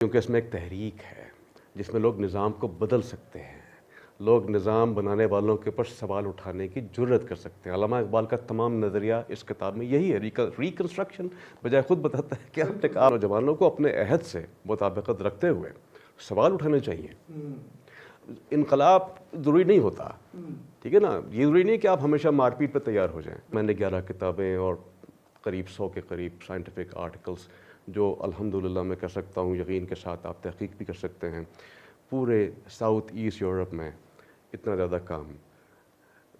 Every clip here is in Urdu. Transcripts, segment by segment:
کیونکہ اس میں ایک تحریک ہے جس میں لوگ نظام کو بدل سکتے ہیں، لوگ نظام بنانے والوں کے اوپر سوال اٹھانے کی جرت کر سکتے ہیں۔ علامہ اقبال کا تمام نظریہ اس کتاب میں یہی ہے، ریکنسٹرکشن، بجائے خود بتاتا ہے کہ آپ نوجوانوں کو اپنے عہد سے مطابقت رکھتے ہوئے سوال اٹھانے چاہیے۔ انقلاب ضروری نہیں ہوتا، ٹھیک ہے نا، یہ ضروری نہیں کہ آپ ہمیشہ مار پیٹ پہ تیار ہو جائیں۔ میں نے 11 کتابیں اور قریب 100 کے قریب سائنٹیفک آرٹیکلس جو الحمدللہ میں کر سکتا ہوں، یقین کے ساتھ آپ تحقیق بھی کر سکتے ہیں، پورے ساؤتھ ایسٹ یورپ میں اتنا زیادہ کام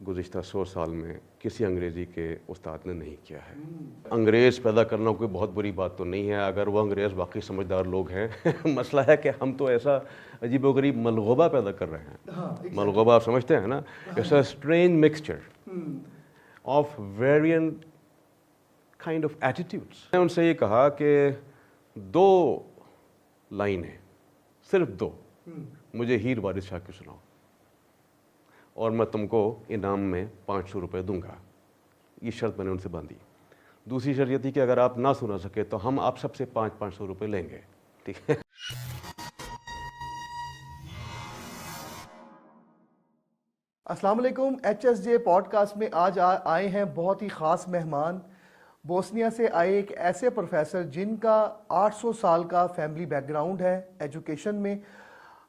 گزشتہ 100 سال میں کسی انگریزی کے استاد نے نہیں کیا ہے۔ انگریز پیدا کرنا کوئی بہت بری بات تو نہیں ہے اگر وہ انگریز واقعی سمجھدار لوگ ہیں۔ مسئلہ ہے کہ ہم تو ایسا عجیب و غریب ملغوبہ پیدا کر رہے ہیں۔ ملغوبہ آپ سمجھتے ہیں نا، it's a strange mixture of variant kind of attitudes. میں ان سے یہ کہا کہ 2 لائنیں، صرف 2 مجھے ہیر وارث شاہ کی سناؤ اور میں تم کو انعام میں 500 روپے دوں گا۔ یہ شرط میں نے ان سے باندھی۔ دوسری شرط یہ تھی کہ اگر آپ نہ سنا سکے تو ہم آپ سب سے 500 روپے لیں گے، ٹھیک ہے۔ السلام علیکم، H S J podcast میں آج آئے ہیں بہت ہی خاص مہمان، بوسنیا سے آئے ایک ایسے پروفیسر جن کا 800 سال کا فیملی بیک گراؤنڈ ہے ایجوکیشن میں۔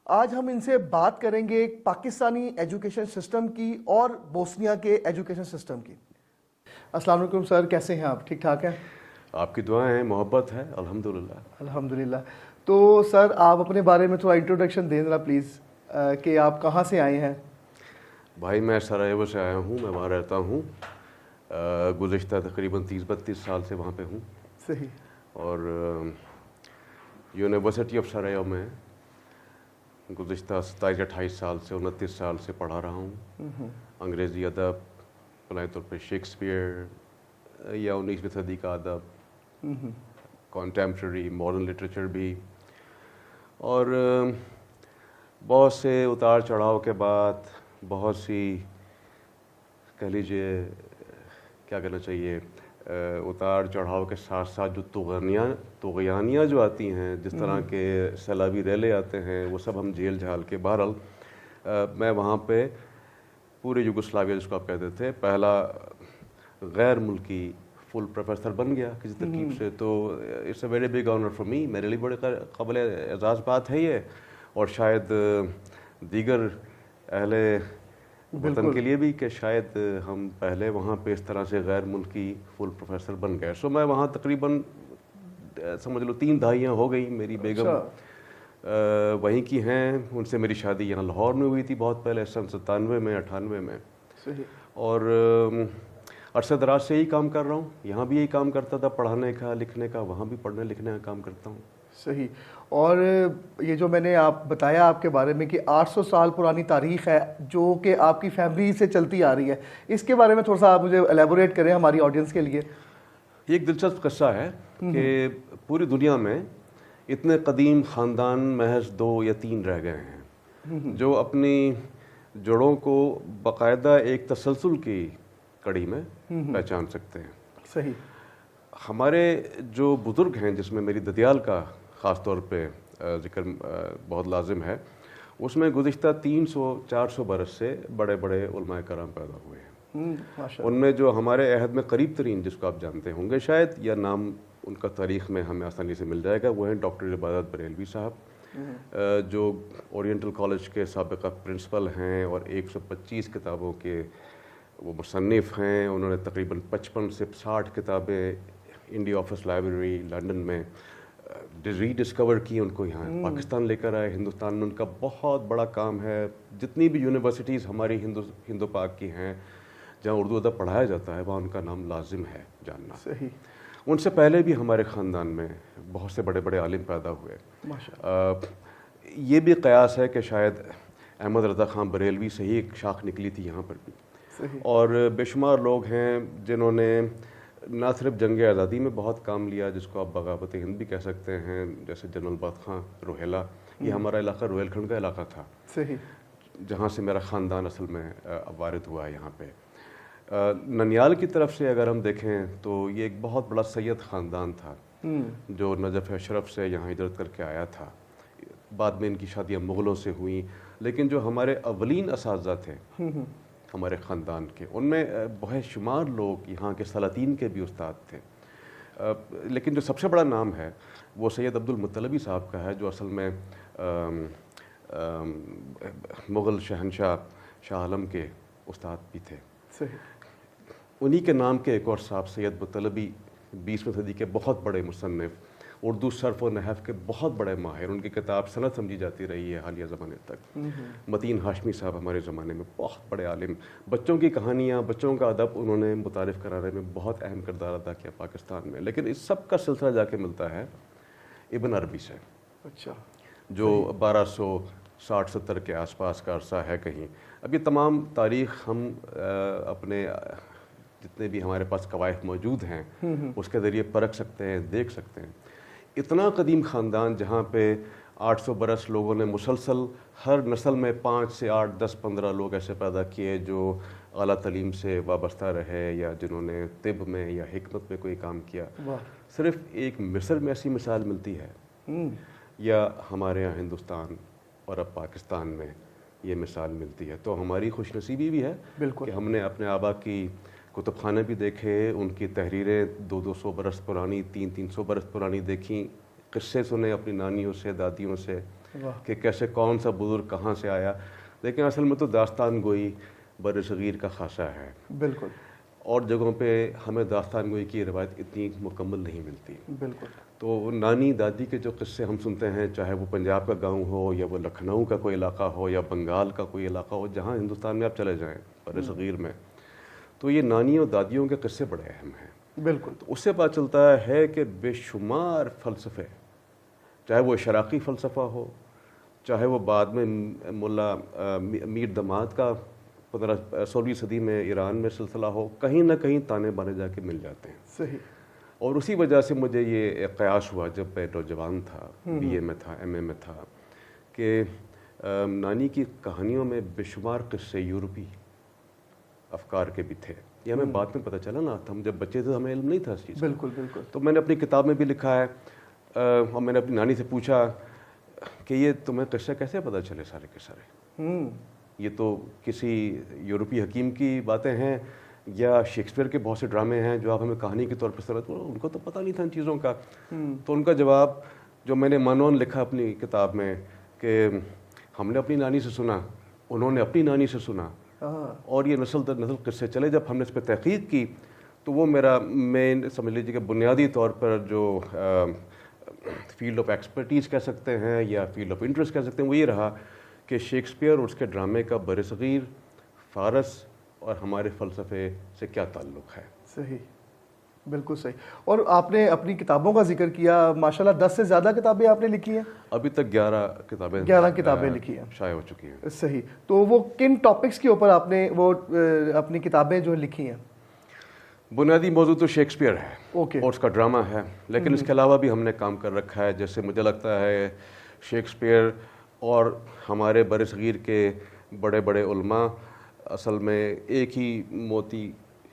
آج ہم ان سے بات کریں گے پاکستانی ایجوکیشن سسٹم کی اور بوسنیا کے ایجوکیشن سسٹم کی۔ السلام علیکم سر، کیسے ہیں آپ؟ ٹھیک ٹھاک ہیں؟ آپ کی دعائیں ہیں، محبت ہے، الحمدللہ۔ الحمدللہ۔ تو سر آپ اپنے بارے میں تھوڑا انٹروڈکشن دیں ذرا پلیز، کہ آپ کہاں سے آئے ہیں؟ بھائی میں سرائیوو سے آیا ہوں، میں وہاں رہتا ہوں، گزشتہ تقریباً 30-32 سال سے وہاں پہ ہوں۔ صحیح۔ اور یونیورسٹی آف سرائیوو میں گزشتہ 27-28 سال سے 29 سال سے پڑھا رہا ہوں۔ انگریزی ادب، بنائے طور پہ شیکسپیئر یا 19ویں صدی کا ادب، کانٹیمپرری ماڈرن لٹریچر بھی، اور بہت سے اتار چڑھاؤ کے بعد بہت سی، کہہ لیجیے کیا کہنا چاہیے، اتار چڑھاؤ کے ساتھ ساتھ جو طغیانیاں جو آتی ہیں، جس طرح کے سیلابی ریلے آتے ہیں، وہ سب ہم جھیل جھال کے بہرحال میں وہاں پہ پورے یوگوسلاویا جس کو آپ کہتے تھے، پہلا غیر ملکی فل پروفیسر بن گیا کسی ترکیب سے۔ تو it's a very big honour for me, میرے لیے بڑے قابل اعزاز بات ہے یہ، اور شاید دیگر اہل وطن کے لیے بھی، کہ شاید ہم پہلے وہاں پہ اس طرح سے غیر ملکی فل پروفیسر بن گئے۔ سو میں وہاں تقریباً سمجھ لو 3 دہائیاں ہو گئی۔ میری بیگم وہیں کی ہیں، ان سے میری شادی یہاں لاہور میں ہوئی تھی بہت پہلے، سن 97 میں 98 میں۔ اور عرصہ دراز سے یہی کام کر رہا ہوں، یہاں بھی یہی کام کرتا تھا، پڑھانے کا لکھنے کا، وہاں بھی پڑھنے لکھنے کا کام کرتا ہوں۔ صحیح۔ اور یہ جو میں نے آپ بتایا آپ کے بارے میں کہ 800 سال پرانی تاریخ ہے جو کہ آپ کی فیملی سے چلتی آ رہی ہے، اس کے بارے میں تھوڑا سا آپ مجھے ایلیبوریٹ کریں ہماری آڈینس کے لیے۔ یہ ایک دلچسپ قصہ ہے کہ پوری دنیا میں اتنے قدیم خاندان محض 2 یا 3 رہ گئے ہیں جو اپنی جڑوں کو باقاعدہ ایک تسلسل کی کڑی میں پہچان سکتے ہیں۔ صحیح۔ ہمارے جو بزرگ ہیں، جس میں میری ددیال کا خاص طور پہ ذکر بہت لازم ہے، اس میں گزشتہ 300-400 برس سے بڑے بڑے علماء کرام پیدا ہوئے ہیں۔ ان میں جو ہمارے عہد میں قریب ترین، جس کو آپ جانتے ہوں گے شاید، یا نام ان کا تاریخ میں ہمیں آسانی سے مل جائے گا، وہ ہیں ڈاکٹر عبادت بریلوی صاحب، جو اورینٹل کالج کے سابقہ پرنسپل ہیں اور 125 کتابوں کے وہ مصنف ہیں۔ انہوں نے تقریباً 55 سے 60 کتابیں انڈیا آفس لائبریری لنڈن میں ری ڈسکور کی، ان کو یہاں پاکستان لے کر آئے۔ ہندوستان میں ان کا بہت بڑا کام ہے۔ جتنی بھی یونیورسٹیز ہماری ہندو پاک کی ہیں جہاں اردو ادب پڑھایا جاتا ہے، وہاں ان کا نام لازم ہے جاننا۔ صحیح۔ ان سے پہلے بھی ہمارے خاندان میں بہت سے بڑے بڑے عالم پیدا ہوئے۔ یہ بھی قیاس ہے کہ شاید احمد رضا خان بریلوی سے ہی ایک شاخ نکلی تھی یہاں پر بھی۔ اور بے شمار لوگ ہیں جنہوں نے نہ صرف جنگ آزادی میں بہت کام لیا، جس کو آپ بغاوت ہند بھی کہہ سکتے ہیں، جیسے جنرل بات خان روہیلا، یہ ہمارا علاقہ روہیل کھنڈ کا علاقہ تھا، جہاں سے میرا خاندان اصل میں وارد ہوا ہے یہاں پہ۔ ننیال کی طرف سے اگر ہم دیکھیں تو یہ ایک بہت بڑا سید خاندان تھا جو نجف اشرف سے یہاں ہجرت کر کے آیا تھا، بعد میں ان کی شادیاں مغلوں سے ہوئیں، لیکن جو ہمارے اولین اساتذہ تھے ہمارے خاندان کے، ان میں بہت شمار لوگ یہاں کے سلاطین کے بھی استاد تھے، لیکن جو سب سے بڑا نام ہے وہ سید عبد المطلبی صاحب کا ہے، جو اصل میں مغل شہنشاہ شاہ عالم کے استاد بھی تھے۔ صحیح۔ انہی کے نام کے ایک اور صاحب سید مطلبی 20ویں صدی کے بہت بڑے مصنف، اردو صرف و نحو کے بہت بڑے ماہر، ان کی کتاب سند سمجھی جاتی رہی ہے حالیہ زمانے تک۔ متین ہاشمی صاحب ہمارے زمانے میں بہت بڑے عالم، بچوں کی کہانیاں، بچوں کا ادب انہوں نے متعارف کرانے میں بہت اہم کردار ادا کیا پاکستان میں۔ لیکن اس سب کا سلسلہ جا کے ملتا ہے ابن عربی سے، اچھا، جو 1260-70 کے آس پاس کا عرصہ ہے کہیں۔ اب یہ تمام تاریخ ہم اپنے جتنے بھی ہمارے پاس قوائف موجود ہیں اس کے ذریعے پرکھ سکتے ہیں، دیکھ سکتے ہیں۔ اتنا قدیم خاندان جہاں پہ 800 برس لوگوں نے مسلسل ہر نسل میں 5 سے 8 10 15 لوگ ایسے پیدا کیے جو اعلیٰ تعلیم سے وابستہ رہے یا جنہوں نے طب میں یا حکمت میں کوئی کام کیا۔ صرف ایک مصر میں ایسی مثال ملتی ہے یا ہمارے یہاں ہندوستان اور اب پاکستان میں یہ مثال ملتی ہے۔ تو ہماری خوش نصیبی بھی ہے کہ ہم نے اپنے آبا کی کتب خانے بھی دیکھے، ان کی تحریریں 200-200 برس پرانی، 300-300 برس پرانی دیکھیں، قصے سنے اپنی نانیوں سے، دادیوں سے کہ کیسے کون سا بزرگ کہاں سے آیا۔ لیکن اصل میں تو داستان گوئی بر صغیر کا خاصہ ہے، بالکل، اور جگہوں پہ ہمیں داستان گوئی کی روایت اتنی مکمل نہیں ملتی۔ بالکل۔ تو نانی دادی کے جو قصے ہم سنتے ہیں، چاہے وہ پنجاب کا گاؤں ہو یا وہ لکھنؤ کا کوئی علاقہ ہو یا بنگال کا کوئی علاقہ ہو، جہاں ہندوستان میں آپ چلے جائیں بر صغیر میں، تو یہ نانیوں دادیوں کے قصے بڑے اہم ہیں۔ بالکل۔ تو اس سے پتہ چلتا ہے کہ بے شمار فلسفے، چاہے وہ اشراقی فلسفہ ہو، چاہے وہ بعد میں ملا میر دماد کا 16ویں صدی میں ایران میں سلسلہ ہو، کہیں نہ کہیں تانے بانے جا کے مل جاتے ہیں۔ صحیح۔ اور اسی وجہ سے مجھے یہ قیاس ہوا جب میں نوجوان تھا، BA میں تھا، MA میں تھا، کہ نانی کی کہانیوں میں بے شمار قصے یورپی افکار کے بھی تھے۔ یہ ہمیں بعد میں پتہ چلا نا، ہم جب بچے تھے ہمیں علم نہیں تھا اس چیز کا۔ بالکل بالکل۔ تو میں نے اپنی کتاب میں بھی لکھا ہے، اور میں نے اپنی نانی سے پوچھا کہ یہ تمہیں قصے کیسے پتہ چلے سارے کے سارے؟ یہ تو کسی یورپی حکیم کی باتیں ہیں یا شیکسپیئر کے بہت سے ڈرامے ہیں جو آپ ہمیں کہانی کے طور پر سناتے ہیں، ان کو تو پتہ نہیں تھا ان چیزوں کا۔ تو ان کا جواب جو میں نے مانون لکھا اپنی کتاب میں کہ ہم نے اپنی نانی سے سنا، انہوں نے اپنی نانی سے سنا، اور یہ نسل در نسل قصے چلے۔ جب ہم نے اس پہ تحقیق کی تو وہ میرا مین سمجھ لیجیے کہ بنیادی طور پر جو فیلڈ آف ایکسپرٹیز کہہ سکتے ہیں یا فیلڈ آف انٹرسٹ کہہ سکتے ہیں، وہ یہ رہا کہ شیکسپیئر اور اس کے ڈرامے کا برصغیر، فارس اور ہمارے فلسفے سے کیا تعلق ہے۔ صحیح، بالکل صحیح۔ اور آپ نے اپنی کتابوں کا ذکر کیا، ماشاءاللہ 10 سے زیادہ کتابیں آپ نے لکھی ہیں؟ ابھی تک 11 کتابیں لکھی ہیں، شائع ہو چکی ہیں۔ صحیح۔ تو وہ کن ٹاپکس کے اوپر آپ نے وہ اپنی کتابیں جو لکھی ہیں؟ بنیادی موضوع تو شیکسپیئر ہے اوکے، اور اس کا ڈرامہ ہے، لیکن اس کے علاوہ بھی ہم نے کام کر رکھا ہے۔ جیسے مجھے لگتا ہے شیکسپیئر اور ہمارے برصغیر کے بڑے بڑے علماء اصل میں ایک ہی موتی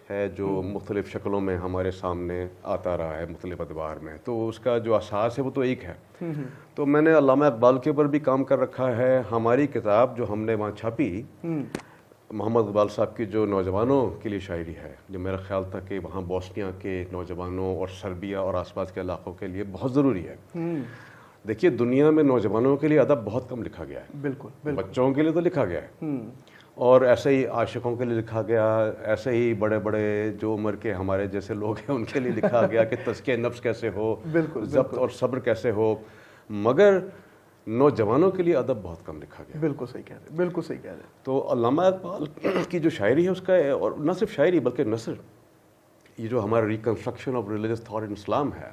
ہے جو مختلف شکلوں میں ہمارے سامنے آتا رہا ہے مختلف ادوار میں، تو اس کا جو اساس ہے وہ تو ایک ہے۔ تو میں نے علامہ اقبال کے اوپر بھی کام کر رکھا ہے۔ ہماری کتاب جو ہم نے وہاں چھاپی، محمد اقبال صاحب کی جو نوجوانوں کے لیے شاعری ہے، جو میرا خیال تھا کہ وہاں بوسنیا کے نوجوانوں اور سربیا اور آس پاس کے علاقوں کے لیے بہت ضروری ہے۔ دیکھیے دنیا میں نوجوانوں کے لیے ادب بہت کم لکھا گیا ہے، بالکل، بچوں کے لیے تو لکھا گیا ہے، اور ایسے ہی عاشقوں کے لیے لکھا گیا، ایسے ہی بڑے بڑے جو عمر کے ہمارے جیسے لوگ ہیں ان کے لیے لکھا گیا کہ تزکیہ نفس کیسے ہو، ضبط اور صبر کیسے ہو، مگر نوجوانوں کے لیے ادب بہت کم لکھا گیا۔ بالکل صحیح کہہ رہے ہیں، بالکل صحیح کہہ رہے ہیں۔ تو علامہ اقبال کی جو شاعری ہے اس کا، اور نہ صرف شاعری بلکہ نثر، یہ جو ہمارا Reconstruction of Religious Thought in Islam ہے،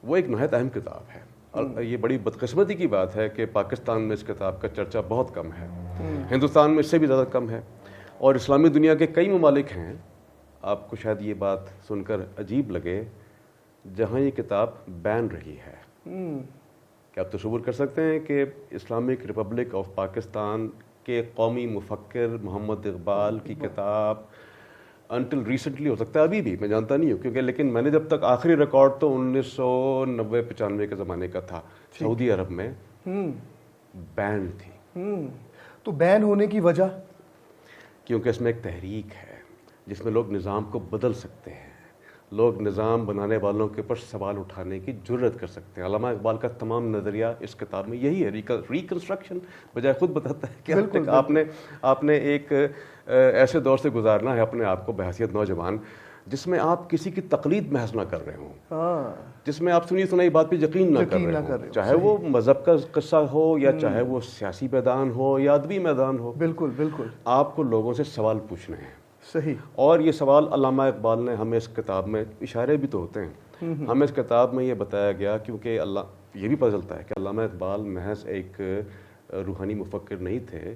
وہ ایک نہایت اہم کتاب ہے۔ یہ بڑی بدقسمتی کی بات ہے کہ پاکستان میں اس کتاب کا چرچہ بہت کم ہے، ہندوستان میں اس سے بھی زیادہ کم ہے، اور اسلامی دنیا کے کئی ممالک ہیں، آپ کو شاید یہ بات سن کر عجیب لگے، جہاں یہ کتاب بین رہی ہے۔ کیا آپ تصور کر سکتے ہیں کہ اسلامک ریپبلک آف پاکستان کے قومی مفکر محمد اقبال کی کتاب انٹل ریسنٹلی، ہو سکتا ہے ابھی بھی، میں جانتا نہیں ہوں کیونکہ، لیکن میں نے جب تک آخری ریکارڈ تو 1990-95 کے زمانے کا تھا، سعودی عرب میں بین تھی. تو بین ہونے کی وجہ؟ کیونکہ اس میں ایک تحریک ہے جس میں لوگ نظام کو بدل سکتے ہیں, لوگ نظام بنانے والوں کے اوپر سوال اٹھانے کی جرت کر سکتے ہیں. علامہ اقبال کا تمام نظریہ اس کتاب میں یہی ہے, ریکنسٹرکشن. بجائے خود بتاتا ہے کہ آپ نے ایک ایسے دور سے گزارنا ہے اپنے آپ کو بحیثیت نوجوان جس میں آپ کسی کی تقلید محض نہ کر رہے ہوں, جس میں آپ سنی سنائی بات پہ یقین نہ کر رہے ہوں, چاہے وہ مذہب کا قصہ ہو یا چاہے وہ سیاسی میدان ہو یا ادبی میدان ہو. بالکل آپ کو لوگوں سے سوال پوچھنے ہیں. صحیح. اور یہ سوال علامہ اقبال نے ہمیں اس کتاب میں, اشارے بھی تو ہوتے ہیں, ہمیں اس کتاب میں یہ بتایا گیا کیونکہ یہ بھی پتہ چلتا ہے کہ علامہ اقبال محض ایک روحانی مفکر نہیں تھے,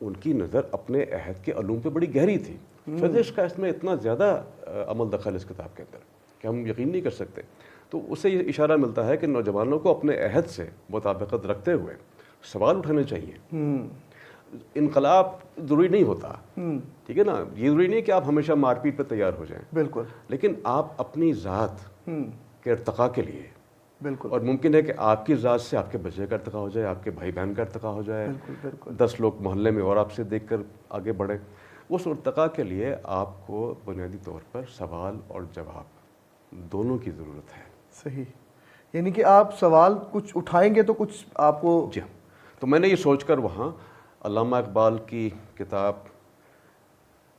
ان کی نظر اپنے عہد کے علوم پہ بڑی گہری تھی. فزکس کا اس میں اتنا زیادہ عمل دخل اس کتاب کے اندر کہ ہم یقین نہیں کر سکتے. تو اس سے یہ اشارہ ملتا ہے کہ نوجوانوں کو اپنے عہد سے مطابقت رکھتے ہوئے سوال اٹھانے چاہیے. انقلاب ضروری نہیں ہوتا, ٹھیک ہے نا, یہ ضروری نہیں کہ آپ ہمیشہ مار پیٹ پہ تیار ہو جائیں, بالکل, لیکن آپ اپنی ذات کے ارتقاء کے لیے, بالکل, اور ممکن ہے کہ آپ کی ذات سے آپ کے بچے کا ارتقاء ہو جائے, آپ کے بھائی بہن کا ارتقاء ہو جائے, 10 لوگ محلے میں اور آپ سے دیکھ کر آگے بڑھیں. اس ارتقاء کے لیے آپ کو بنیادی طور پر سوال اور جواب دونوں کی ضرورت ہے. صحیح. یعنی کہ آپ سوال کچھ اٹھائیں گے تو کچھ آپ کو. جی ہاں. تو میں نے یہ سوچ کر وہاں علامہ اقبال کی کتاب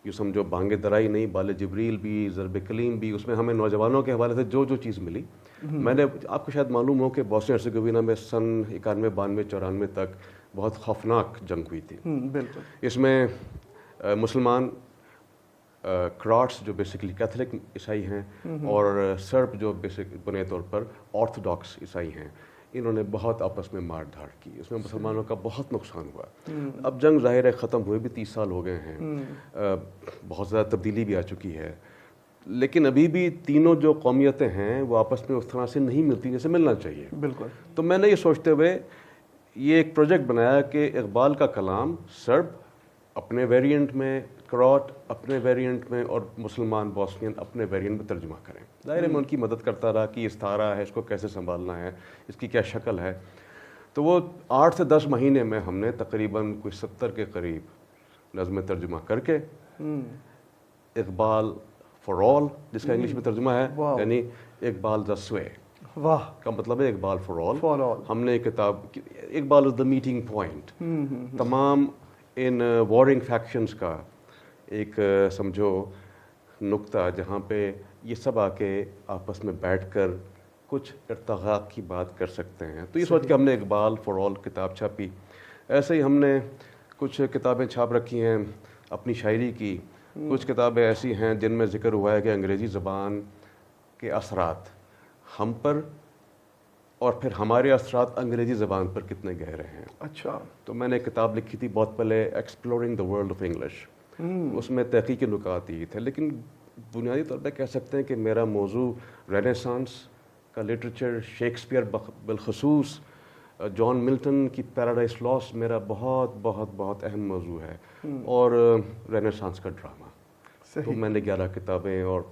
یہ سمجھو بانگ درائی نہیں, بال جبریل بھی, ضرب کلیم بھی, اس میں ہمیں نوجوانوں کے حوالے سے جو چیز ملی, میں نے, آپ کو شاید معلوم ہو کہ بوسنیا ہرزیگوینا میں سن 91, 92, 94 تک بہت خوفناک جنگ ہوئی تھی. بالکل. اس میں مسلمان کراٹس جو بیسکلی کیتھولک عیسائی ہیں اور سرب جو بیسک بنیادی طور پر آرتھوڈاکس عیسائی ہیں, انہوں نے بہت آپس میں مار دھاڑ کی. اس میں مسلمانوں کا بہت نقصان ہوا. اب جنگ ظاہر ہے ختم ہوئے بھی 30 سال ہو گئے ہیں, بہت زیادہ تبدیلی بھی آ چکی ہے, لیکن ابھی بھی تینوں جو قومیتیں ہیں وہ آپس میں اس طرح سے نہیں ملتی جیسے ملنا چاہیے. بالکل. تو میں نے یہ سوچتے ہوئے یہ ایک پروجیکٹ بنایا کہ اقبال کا کلام سرب اپنے ویریئنٹ میں, کراٹ اپنے ویریئنٹ میں, اور مسلمان بوسنین اپنے ویریئنٹ میں ترجمہ کریں. ظاہر میں ان کی مدد کرتا رہا کہ استعارہ ہے, اس کو کیسے سنبھالنا ہے, اس کی کیا شکل ہے. تو وہ 8 سے 10 مہینے میں ہم نے تقریباً کوئی 70 کے قریب نظمیں ترجمہ کر کے اقبال فار آل, جس کا انگلش میں ترجمہ ہے, یعنی اقبال دا سوے, واہ کا مطلب ہے Iqbal for all. For all. ہم نے کتاب, اقبال از دا میٹنگ پوائنٹ, تمام ان وارنگ فیکشنز کا ایک سمجھو نقطہ جہاں پہ یہ سب آ کے آپس میں بیٹھ کر کچھ ارتقاء کی بات کر سکتے ہیں. تو یہ سوچ کے ہم نے اقبال فار آل کتاب چھاپی. ایسے ہی ہم نے کچھ کتابیں چھاپ رکھی ہیں اپنی شاعری کی. کچھ کتابیں ایسی ہیں جن میں ذکر ہوا ہے کہ انگریزی زبان کے اثرات ہم پر اور پھر ہمارے اثرات انگریزی زبان پر کتنے گہرے ہیں. اچھا. تو میں نے کتاب لکھی تھی بہت پہلے, Exploring the World of English. اس میں تحقیقی نکات یہ تھے, لیکن بنیادی طور پہ کہہ سکتے ہیں کہ میرا موضوع رینیسانس کا لٹریچر, شیکسپیئر بالخصوص, جان ملٹن کی پیراڈائز لاسٹ میرا بہت بہت بہت اہم موضوع ہے, اور رینیسانس کا ڈرامہ. تو میں نے 11 کتابیں اور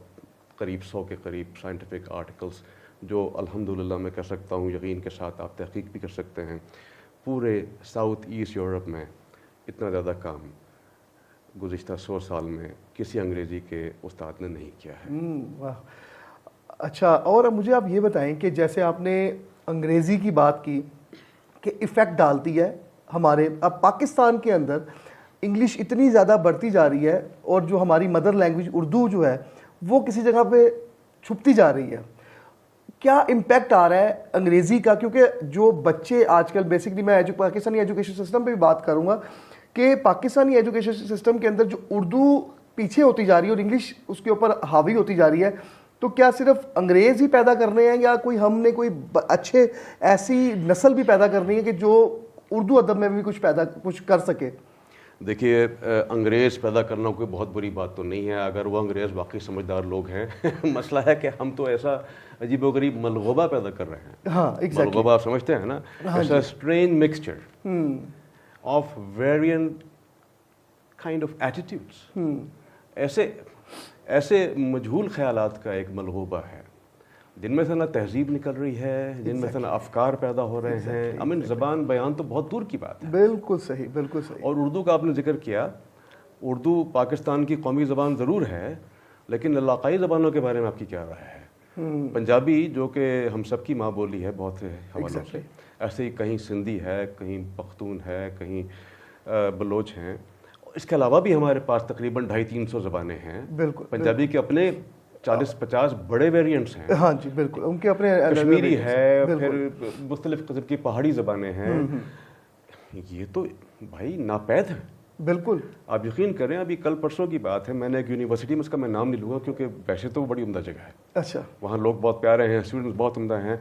قریب 100 کے قریب سائنٹیفک آرٹیکلس, جو الحمدللہ میں کہہ سکتا ہوں یقین کے ساتھ آپ تحقیق بھی کر سکتے ہیں, پورے ساؤتھ ایسٹ یورپ میں اتنا زیادہ کام گزشتہ 100 سال میں کسی انگریزی کے استاد نے نہیں کیا ہے. واہ. اچھا, اور مجھے آپ یہ بتائیں کہ جیسے آپ نے انگریزی کی بات کی کہ ایفیکٹ ڈالتی ہے ہمارے, اب پاکستان کے اندر انگلش اتنی زیادہ بڑھتی جا رہی ہے, اور جو ہماری مدر لینگویج اردو جو ہے وہ کسی جگہ پہ چھپتی جا رہی ہے. کیا امپیکٹ آ رہا ہے انگریزی کا؟ کیونکہ جو بچے آج کل بیسکلی, میں پاکستانی ایجوکیشن سسٹم پہ بھی بات کروں گا کہ پاکستانی ایجوکیشن سسٹم کے اندر جو اردو پیچھے ہوتی جا رہی ہے اور انگلش اس کے اوپر حاوی ہوتی جا رہی ہے, تو کیا صرف انگریز ہی پیدا کرنے ہیں یا کوئی ہم نے کوئی اچھے ایسی نسل بھی پیدا کرنی ہے کہ جو اردو ادب میں بھی کچھ کر سکے؟ دیکھیے, انگریز پیدا کرنا کوئی بہت بری بات تو نہیں ہے اگر وہ انگریز واقعی سمجھدار لوگ ہیں. مسئلہ ہے کہ ہم تو ایسا عجیب و غریب ملغوبہ پیدا کر رہے ہیں. ہاں, ملغوبہ آپ سمجھتے ہیں نا, ایسا strange mixture of variant kind of attitudes, ایسے مجہول خیالات کا ایک ملغوبہ ہے. جن میں سے نہ تہذیب نکل رہی ہے، جن میں سے نہ افکار پیدا ہو رہے ہیں. امین زبان بیان تو بہت دور کی بات ہے. بالکل صحیح، بالکل صحیح. اور اردو کا آپ نے ذکر کیا، اردو پاکستان کی قومی زبان ضرور ہے، لیکن علاقائی زبانوں کے بارے میں آپ کی کیا رائے ہے؟ پنجابی جو کہ ہم سب کی ماں بولی ہے بہت سے حوالوں سے، ایسے ہی کہیں سندھی ہے، کہیں پختون ہے، کہیں بلوچ ہیں. اس کے علاوہ بھی ہمارے پاس تقریباً 250-300 زبانیں ہیں. بالکل. پنجابی کے اپنے 40-50 بڑے ویریئنٹس ہیں. ہاں جی بالکل، ان کے اپنے کشمیری ہے، پھر مختلف قسم کی پہاڑی زبانیں ہیں. یہ تو بھائی ناپید ہے. بالکل. آپ یقین کریں، ابھی کل پرسوں کی بات ہے، میں نے ایک یونیورسٹی میں، اس کا میں نام نہیں لوں گا کیونکہ ویسے تو وہ بڑی عمدہ جگہ ہے. اچھا. وہاں لوگ بہت پیارے ہیں، اسٹوڈنٹس بہت عمدہ ہیں.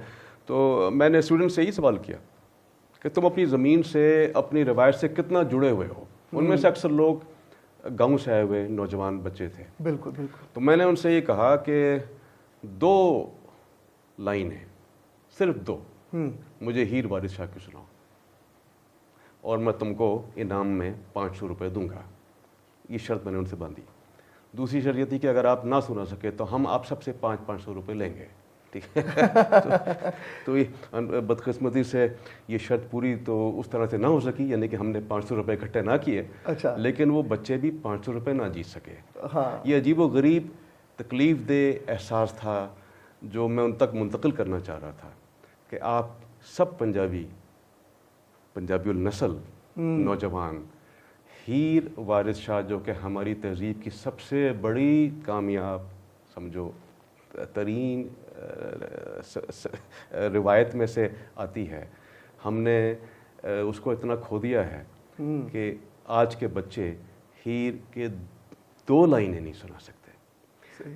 تو میں نے اسٹوڈنٹ سے یہی سوال کیا کہ تم اپنی زمین سے، اپنی روایت سے کتنا جڑے ہوئے ہو؟ ان میں سے اکثر لوگ گاؤں سے آئے ہوئے نوجوان بچے تھے. بالکل بالکل. تو میں نے ان سے یہ کہا کہ 2 لائن ہیں، صرف 2. مجھے ہیر وارث شاہ کی سناؤ اور میں تم کو انعام میں 500 روپے دوں گا. یہ شرط میں نے ان سے باندھی. دوسری شرط یہ تھی کہ اگر آپ نہ سنا سکے تو ہم آپ سب سے 500 روپے لیں گے. ٹھیک ہے. تو بدقسمتی سے یہ شرط پوری تو اس طرح سے نہ ہو سکی، یعنی کہ ہم نے 500 روپے اکٹھے نہ کیے. اچھا. لیکن وہ بچے بھی 500 روپے نہ جیت سکے. ہاں. یہ عجیب و غریب تکلیف دہ احساس تھا جو میں ان تک منتقل کرنا چاہ رہا تھا کہ آپ سب پنجابی النسل نوجوان ہیر وارث شاہ، جو کہ ہماری تہذیب کی سب سے بڑی کامیاب سمجھو ترین روایت میں سے آتی ہے، ہم نے اس کو اتنا کھو دیا ہے کہ آج کے بچے ہیر کے 2 لائنیں نہیں سنا سکتے.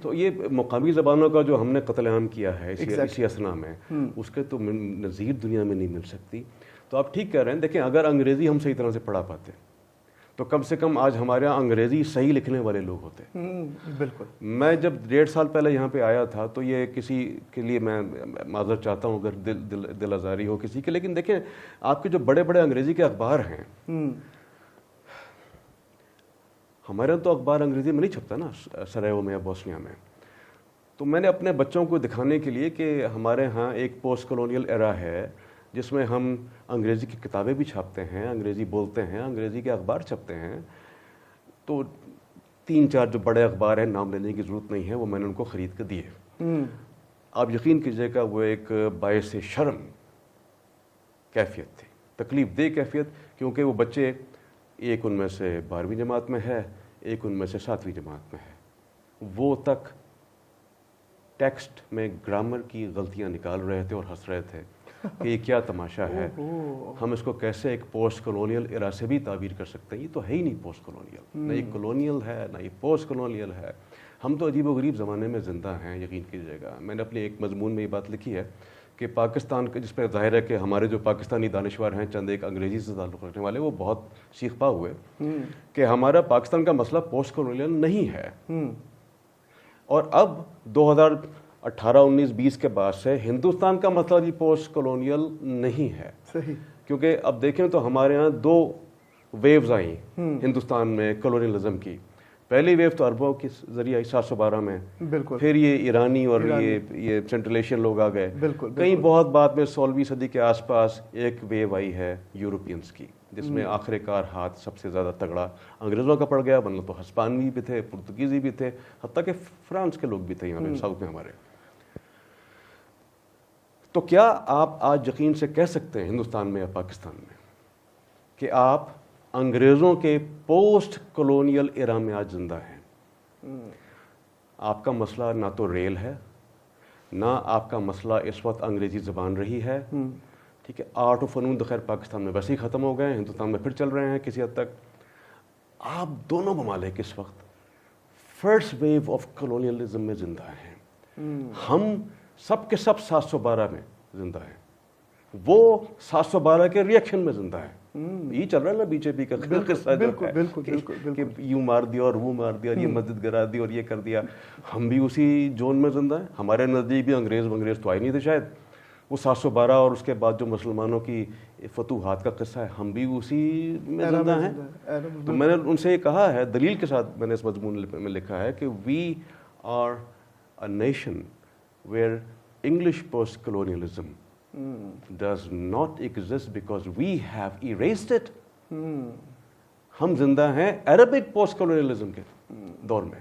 تو یہ مقامی زبانوں کا جو ہم نے قتل عام کیا ہے اسی اسنا میں، اس کے تو نظیر دنیا میں نہیں مل سکتی. تو آپ ٹھیک کہہ رہے ہیں. دیکھیں، اگر انگریزی ہم صحیح طرح سے پڑھا پاتے تو کم سے کم آج ہمارے یہاں انگریزی صحیح لکھنے والے لوگ ہوتے. بالکل. میں جب 1.5 سال پہلے یہاں پہ آیا تھا تو یہ کسی کے لیے میں معذرت چاہتا ہوں اگر دل آزاری ہو کسی کی، لیکن دیکھیں آپ کے جو بڑے بڑے انگریزی کے اخبار ہیں، ہمارے یہاں تو اخبار انگریزی میں نہیں چھپتا نا سرائیو میں یا بوسنیا میں. تو میں نے اپنے بچوں کو دکھانے کے لیے کہ ہمارے ہاں ایک پوسٹ کولونیل ایرا ہے جس میں ہم انگریزی کی کتابیں بھی چھاپتے ہیں، انگریزی بولتے ہیں، انگریزی کے اخبار چھپتے ہیں. تو 3-4 جو بڑے اخبار ہیں، نام لینے کی ضرورت نہیں ہے، وہ میں نے ان کو خرید کے دیے. آپ یقین کیجئے گا وہ ایک باعث شرم کیفیت تھی، تکلیف دہ کیفیت، کیونکہ وہ بچے، ایک ان میں سے 12ویں جماعت میں ہے، ایک ان میں سے 7ویں جماعت میں ہے. وہ تک ٹیکسٹ میں گرامر کی غلطیاں نکال رہے تھے اور ہنس رہے تھے کہ یہ کیا تماشا ہے، ہم اس کو کیسے ایک پوسٹ کولونیل ایرا سے بھی تعبیر کر سکتے ہیں. یہ تو ہے ہی نہیں پوسٹ کولونیل، نہ یہ کولونیل ہے نہ یہ پوسٹ کولونیل ہے. ہم تو عجیب و غریب زمانے میں زندہ ہیں، یقین کیجیے گا. میں نے اپنے ایک مضمون میں یہ بات لکھی ہے کہ پاکستان کے، جس پہ ظاہر ہے کہ ہمارے جو پاکستانی دانشور ہیں چند ایک انگریزی سے تعلق رکھنے والے، وہ بہت سیخ پا ہوئے کہ ہمارا پاکستان کا مسئلہ پوسٹ کولونیل نہیں ہے. اور اب 2018-19-20 کے بعد سے ہندوستان کا مسئلہ بھی پوسٹ کولونیل نہیں ہے. صحیح. کیونکہ اب دیکھیں تو ہمارے ہاں 2 ویوز آئیں ہندوستان میں کولونیلزم کی. پہلی ویو تو عربوں کے ذریعے 712 میں، بالکل. پھر یہ ایرانی اور یہ سینٹرل ایشین لوگ آ گئے. بالکل. کہیں بہت بعد میں 16ویں صدی کے آس پاس ایک ویو آئی ہے یورپینس کی، جس میں آخر کار ہاتھ سب سے زیادہ تگڑا انگریزوں کا پڑ گیا، ورنہ تو ہسپانوی بھی تھے، پرتگیزی بھی تھے، حتیٰ کہ فرانس کے لوگ بھی تھے یہاں پہ ساؤتھ میں ہمارے. تو کیا آپ آج یقین سے کہہ سکتے ہیں ہندوستان میں یا پاکستان میں کہ آپ انگریزوں کے پوسٹ کولونیل ایرا میں آج زندہ ہیں؟ آپ کا مسئلہ نہ تو ریل ہے، نہ آپ کا مسئلہ اس وقت انگریزی زبان رہی ہے. ٹھیک ہے، آرٹ و فنون تو خیر پاکستان میں ویسے ہی ختم ہو گئے ہیں، ہندوستان میں پھر چل رہے ہیں کسی حد تک. آپ دونوں ممالک اس وقت فرسٹ ویو آف کولونیلزم میں زندہ ہیں. ہم سب کے سب 712 میں زندہ ہیں، وہ 712 کے ریئیکشن میں زندہ ہے. یہ چل رہا ہے نا بی جے پی کا قصہ کہ یوں مار دیا اور وہ مار دیا اور یہ مسجد گرا دی اور یہ کر دیا. ہم بھی اسی زون میں زندہ ہیں. ہمارے نزدیک بھی انگریز تو آئے نہیں تھے شاید. وہ 712 اور اس کے بعد جو مسلمانوں کی فتوحات کا قصہ ہے، ہم بھی اسی میں زندہ ہیں. تو میں نے ان سے یہ کہا ہے، دلیل کے ساتھ میں نے اس مضمون میں لکھا ہے کہ we are a nation where English post-colonialism does not exist because we have erased it. ہم زندہ ہیں عربک پوسٹ کولونیلزم کے دور میں.